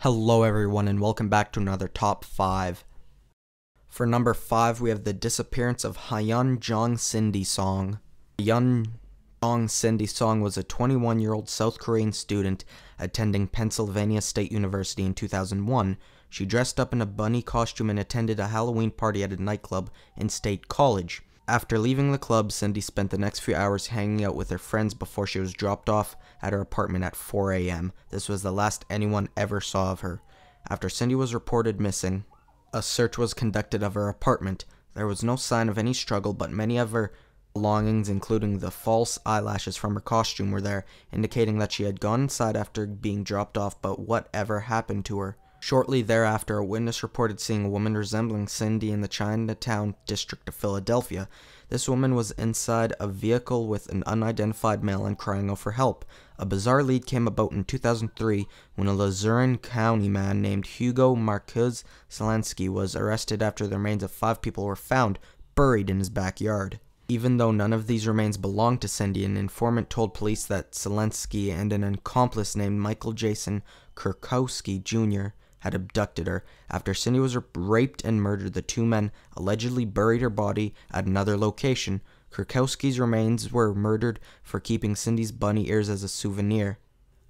Hello everyone and welcome back to another top 5. For number 5 we have the disappearance of Hyun Jong Cindy Song. Hyun Jong Cindy Song was a 21-year-old South Korean student attending Pennsylvania State University in 2001. She dressed up in a bunny costume and attended a Halloween party at a nightclub in State College. After leaving the club, Cindy spent the next few hours hanging out with her friends before she was dropped off at her apartment at 4 a.m. This was the last anyone ever saw of her. After Cindy was reported missing, a search was conducted of her apartment. There was no sign of any struggle, but many of her belongings, including the false eyelashes from her costume, were there, indicating that she had gone inside after being dropped off, but whatever happened to her? Shortly thereafter, a witness reported seeing a woman resembling Cindy in the Chinatown district of Philadelphia. This woman was inside a vehicle with an unidentified male and crying out for help. A bizarre lead came about in 2003 when a Luzerne County man named Hugo Marquez Zelensky was arrested after the remains of 5 people were found buried in his backyard. Even though none of these remains belonged to Cindy, an informant told police that Zelensky and an accomplice named Michael Jason Kurkowski Jr. had abducted her. After Cindy was raped and murdered, the 2 men allegedly buried her body at another location. Kurkowski's remains were murdered for keeping Cindy's bunny ears as a souvenir.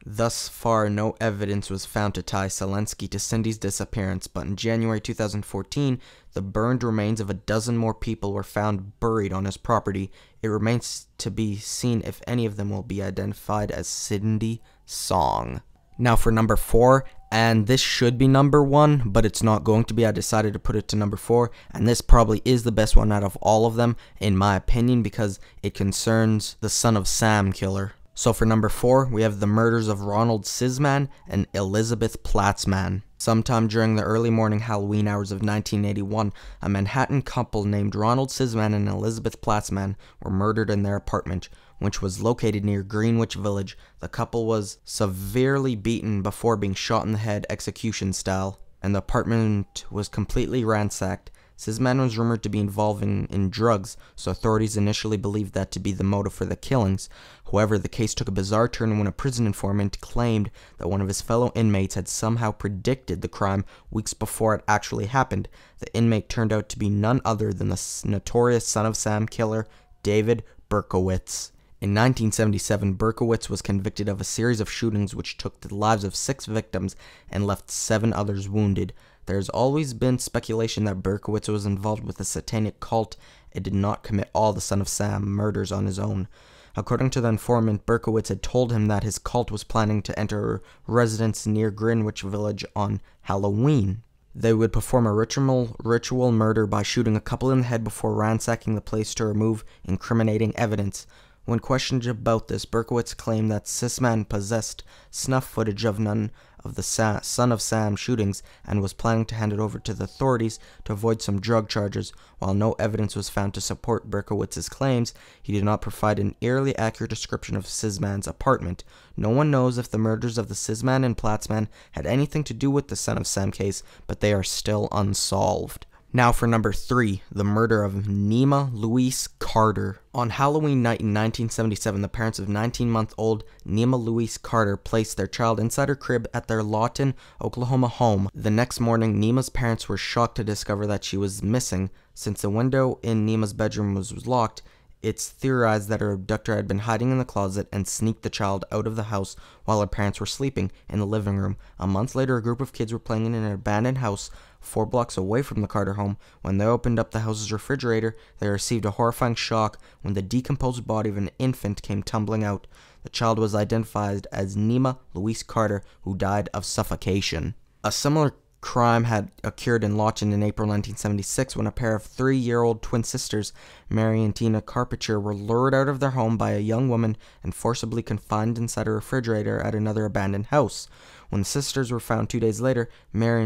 Thus far, no evidence was found to tie Zelensky to Cindy's disappearance, but in January 2014, the burned remains of a dozen more people were found buried on his property. It remains to be seen if any of them will be identified as Cindy Song. Now for number 4, and this should be number 1, but it's not going to be. I decided to put it to number 4, and this probably is the best one out of all of them, in my opinion, because it concerns the Son of Sam killer. So for number 4, we have the murders of Ronald Sisman and Elizabeth Platzman. Sometime during the early morning Halloween hours of 1981, a Manhattan couple named Ronald Sisman and Elizabeth Platzman were murdered in their apartment, which was located near Greenwich Village. The couple was severely beaten before being shot in the head execution style, and the apartment was completely ransacked. Sisman was rumored to be involved in drugs, so authorities initially believed that to be the motive for the killings. However, the case took a bizarre turn when a prison informant claimed that one of his fellow inmates had somehow predicted the crime weeks before it actually happened. The inmate turned out to be none other than the notorious Son of Sam killer, David Berkowitz. In 1977, Berkowitz was convicted of a series of shootings which took the lives of 6 victims and left 7 others wounded. There's always been speculation that Berkowitz was involved with a satanic cult and did not commit all the Son of Sam murders on his own. According to the informant, Berkowitz had told him that his cult was planning to enter a residence near Greenwich Village on Halloween. They would perform a ritual murder by shooting a couple in the head before ransacking the place to remove incriminating evidence. When questioned about this, Berkowitz claimed that Sisman possessed snuff footage of none of the Son of Sam shootings and was planning to hand it over to the authorities to avoid some drug charges. While no evidence was found to support Berkowitz's claims, he did not provide an eerily accurate description of Sisman's apartment. No one knows if the murders of the Sisman and Platzman had anything to do with the Son of Sam case, but they are still unsolved. Now for number 3, the murder of Nima Louise Carter. On Halloween night in 1977, the parents of 19-month-old Nima Louise Carter placed their child inside her crib at their Lawton, Oklahoma home. The next morning, Nima's parents were shocked to discover that she was missing. Since the window in Nima's bedroom was locked, it's theorized that her abductor had been hiding in the closet and sneaked the child out of the house while her parents were sleeping in the living room. A month later, a group of kids were playing in an abandoned house 4 blocks away from the Carter home. When they opened up the house's refrigerator, they received a horrifying shock when the decomposed body of an infant came tumbling out. The child was identified as Nima Louise Carter, who died of suffocation. A similar crime had occurred in Lawton in April 1976 when a pair of 3-year-old twin sisters, Mary and Tina Carpenter, were lured out of their home by a young woman and forcibly confined inside a refrigerator at another abandoned house. When the sisters were found 2 days later, Mary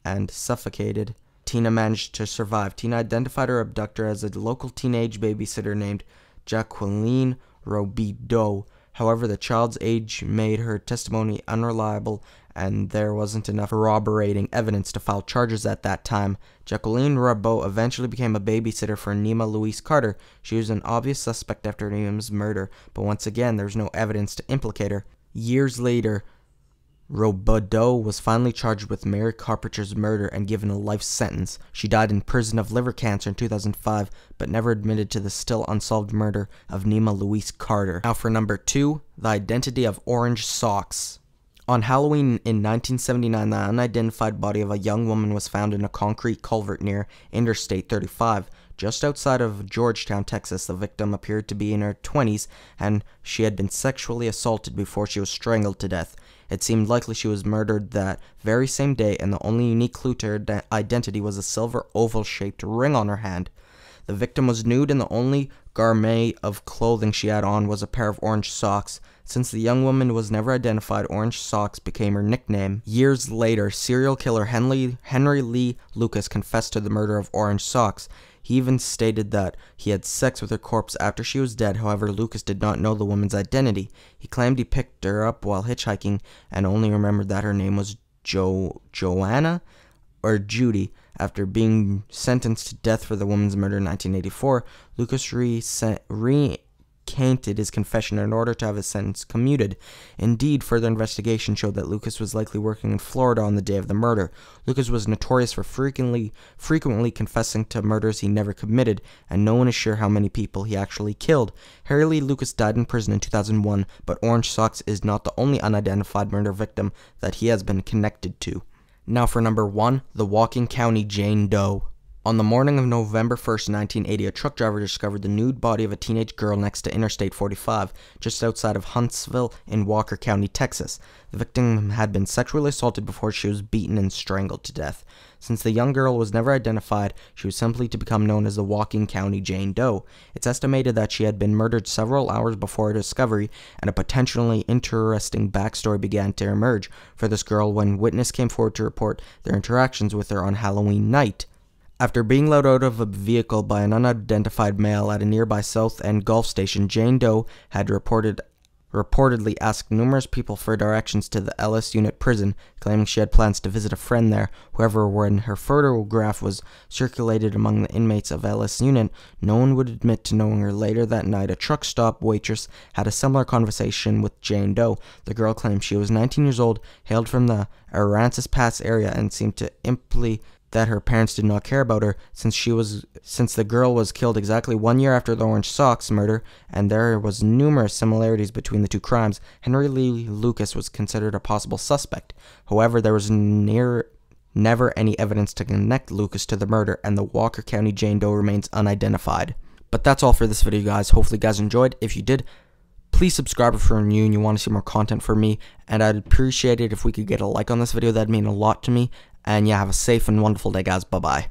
and suffocated. Tina managed to survive. Tina identified her abductor as a local teenage babysitter named Jacqueline Robideau. However, the child's age made her testimony unreliable, and there wasn't enough corroborating evidence to file charges at that time. Jacqueline Robideau eventually became a babysitter for Nima Louise Carter. She was an obvious suspect after Nima's murder, but once again, there's no evidence to implicate her. Years later, Robodeau was finally charged with Mary Carpenter's murder and given a life sentence. She died in prison of liver cancer in 2005, but never admitted to the still unsolved murder of Nima Louise Carter. Now for number 2, the identity of orange socks. On Halloween in 1979, the unidentified body of a young woman was found in a concrete culvert near Interstate 35. Just outside of Georgetown, Texas, the victim appeared to be in her 20s, and she had been sexually assaulted before she was strangled to death. It seemed likely she was murdered that very same day, and the only unique clue to her identity was a silver oval-shaped ring on her hand. The victim was nude, and the only garment of clothing she had on was a pair of orange socks. Since the young woman was never identified, Orange Socks became her nickname. Years later, serial killer Henry Lee Lucas confessed to the murder of Orange Socks. He even stated that he had sex with her corpse after she was dead. However, Lucas did not know the woman's identity. He claimed he picked her up while hitchhiking and only remembered that her name was Joanna or Judy. After being sentenced to death for the woman's murder in 1984, Lucas recanted his confession in order to have his sentence commuted. Indeed, further investigation showed that Lucas was likely working in Florida on the day of the murder. Lucas was notorious for frequently confessing to murders he never committed, and no one is sure how many people he actually killed. Harry Lee Lucas died in prison in 2001, but Orange Socks is not the only unidentified murder victim that he has been connected to. Now for number 1, the Walking County Jane Doe. On the morning of November 1st, 1980, a truck driver discovered the nude body of a teenage girl next to Interstate 45, just outside of Huntsville in Walker County, Texas. The victim had been sexually assaulted before she was beaten and strangled to death. Since the young girl was never identified, she was simply to become known as the Walking County Jane Doe. It's estimated that she had been murdered several hours before her discovery, and a potentially interesting backstory began to emerge for this girl when witnesses came forward to report their interactions with her on Halloween night. After being let out of a vehicle by an unidentified male at a nearby South End Golf station, Jane Doe had reportedly asked numerous people for directions to the Ellis Unit prison, claiming she had plans to visit a friend there. However, when her photograph was circulated among the inmates of Ellis Unit, no one would admit to knowing her. Later that night, a truck stop waitress had a similar conversation with Jane Doe. The girl claimed she was 19 years old, hailed from the Aransas Pass area, and seemed to imply that her parents did not care about her since the girl was killed exactly 1 year after the Orange Socks murder, and there was numerous similarities between the two crimes. Henry Lee Lucas was considered a possible suspect. However, there was never any evidence to connect Lucas to the murder, and the Walker County Jane Doe remains unidentified. But that's all for this video, guys. Hopefully you guys enjoyed. If you did, please subscribe if you're new and you want to see more content from me, and I'd appreciate it if we could get a like on this video. That'd mean a lot to me. And yeah, have a safe and wonderful day, guys. Bye-bye.